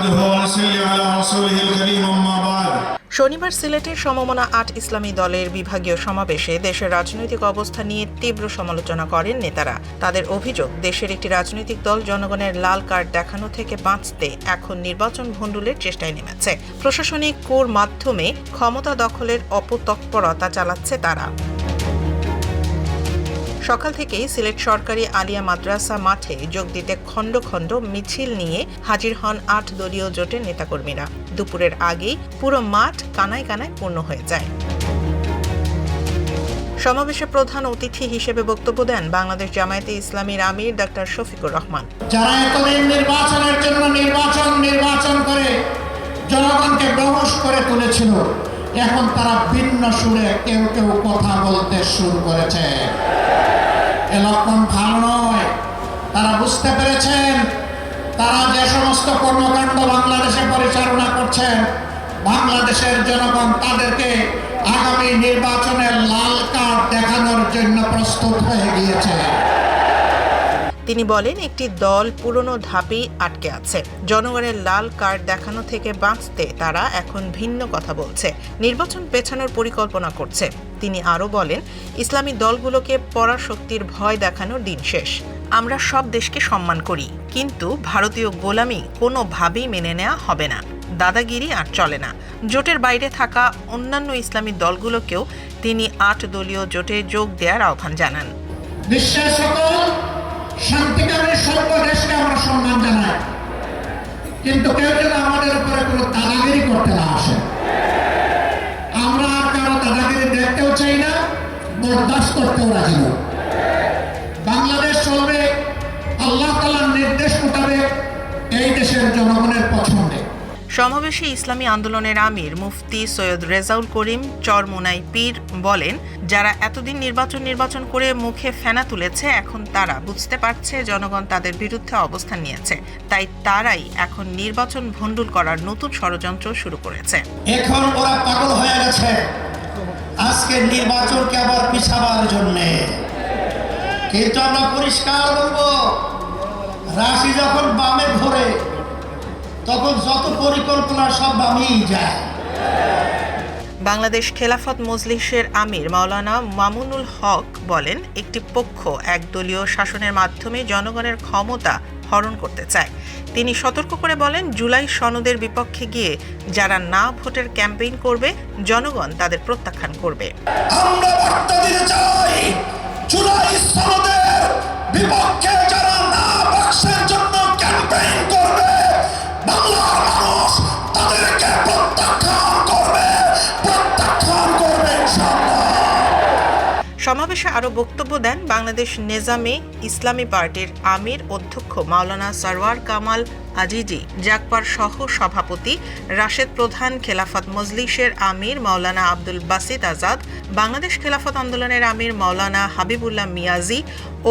عبده ونصلي على رسوله الكريم أما بعد শনিবার সিলেটের সমমনা ৮ ইসলামী দলের বিভাগীয় সমাবেশে দেশের রাজনৈতিক অবস্থা নিয়ে তীব্র সমালোচনা করেন নেতারা। তাদের অভিযোগ, দেশের একটি রাজনৈতিক দল জনগণের লাল কার্ড দেখানো থেকে বাঁচতে এখন নির্বাচন ভণ্ডুলের চেষ্টায় নেমেছে। প্রশাসনিক কুর মাধ্যমে ক্ষমতা দখলের অপতৎপরতা চালাচ্ছে তারা। সকাল থেকেই সিলেট সরকারি আলিয়া মাদ্রাসা মাঠে যোগ দিতে খণ্ড খণ্ড মিছিল নিয়ে হাজির হন ৮ দলীয় জোটের নেতাকর্মীরা। দুপুরের আগেই পুরো মাঠ কানায় কানায় পূর্ণ হয়ে যায়। সমাবেশে প্রধান অতিথি হিসেবে বক্তব্য দেন বাংলাদেশ জামায়াতে ইসলামীর আমির ডাক্তার শফিকুর রহমান। যারা এতদিন নির্বাচনের জন্য নির্বাচন করে জনগণকে বেহুঁশ করে তুলেছিল, এখন তারা ভিন্ন সুরে কেউ কেউ কথা বলতে শুরু করেছে। এ লক্ষণ ভালো নয়। তারা বুঝতে পেরেছেন তারা যে সমস্ত কর্মকাণ্ড বাংলাদেশে পরিচালনা করছেন, বাংলাদেশের জনগণ তাদেরকে আগামী নির্বাচনে লাল কার্ড দেখানোর জন্য প্রস্তুত হয়ে গিয়েছে। তিনি বলেন, একটি দল পুরনো ধাপেই আটকে আছে। জনগণের লাল কার্ড দেখানো থেকে বাঁচতে তারা এখন ভিন্ন কথা বলছে, নির্বাচন পেছানোর পরিকল্পনা করছে। তিনি আরও বলেন, ইসলামী দলগুলোকে পরাশক্তির ভয় দেখানোর দিন শেষ। আমরা সব দেশকে সম্মান করি, কিন্তু ভারতীয় গোলামি কোনোভাবেই মেনে নেওয়া হবে না। দাদাগিরি আর চলে না। জোটের বাইরে থাকা অন্যান্য ইসলামী দলগুলোকেও তিনি ৮ দলীয় জোটে যোগ দেওয়ার আহ্বান জানান। বিশ্বের সকল শান্তিকামী সর্ব দেশকে আমরা সম্মান জানাই, কিন্তু কেউ যেন আমাদের উপরে কোনো দাদাগিরি করতে না আসে। আমরা আর কারো দাদাগিরি দেখতেও চাই না, বরদাস্ত করতেও রাজি নই। বাংলাদেশ চলবে আল্লাহ তাআলার নির্দেশ মোতাবেক, এই দেশের জনগণের পছন্দে। সমাবেশে ইসলামী আন্দোলনের আমির মুফতি সৈয়দ রেজাউল করিম চরমোনাই পীর বলেন, যারা এতদিন নির্বাচন করে মুখে ফেনা তুলেছে, এখন তারা বুঝতে পারছে জনগণ তাদের বিরুদ্ধে অবস্থান নিয়েছে। তাই তারাই এখন নির্বাচন ভণ্ডুল করার নতুন ষড়যন্ত্র শুরু করেছে। এখন ওরা পাগল হয়ে গেছে আজকে নির্বাচনকে আবার পিছাবার জন্যে। কিন্তু আমরা পরিষ্কার বলবো, রাশি যখন বামে ঘোরে তখন যত পরিকল্পনা সব বামেই যায়। বাংলাদেশ খেলাফত মজলিসের আমির মাওলানা মামুনুল হক বলেন, একটি পক্ষ একদলীয় শাসনের মাধ্যমে জনগণের ক্ষমতা হরণ করতে চায়। তিনি সতর্ক করে বলেন, জুলাই সনদের বিপক্ষে গিয়ে যারা না ভোটের ক্যাম্পেইন করবে, জনগণ তাদের প্রত্যাখ্যান করবে। আমরা বার্তা দিতে চাই, জুলাই সনদের বিপক্ষে যারা না বাক্সের জন্য ক্যাম্পেইন করবে, বাংলার মানুষ তাদেরকে প্রত্যাখ্যান করবে ইনশাআল্লাহ। সমাবেশে আরও বক্তব্য দেন বাংলাদেশ নেজামে ইসলামী পার্টির আমির অধ্যক্ষ মাওলানা সরওয়ার কামাল আজিজি, জাগপার সহ সভাপতি রাশেদ প্রধান, খেলাফত মজলিসের আমির মাওলানা আব্দুল বাসিত আজাদ, বাংলাদেশ খেলাফত আন্দোলনের আমির মাওলানা হাবিবুল্লাহ মিয়াজি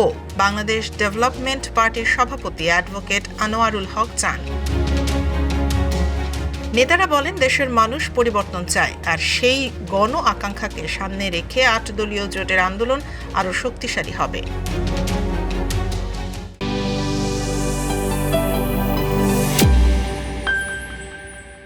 ও বাংলাদেশ ডেভেলপমেন্ট পার্টির সভাপতি অ্যাডভোকেট আনোয়ারুল হক চান। নেতারা বলেন, দেশের মানুষ পরিবর্তন চায়, আর সেই গণ আকাঙ্ক্ষাকে সামনে রেখে ৮ দলীয় জোটের আন্দোলন আরও শক্তিশালী হবে।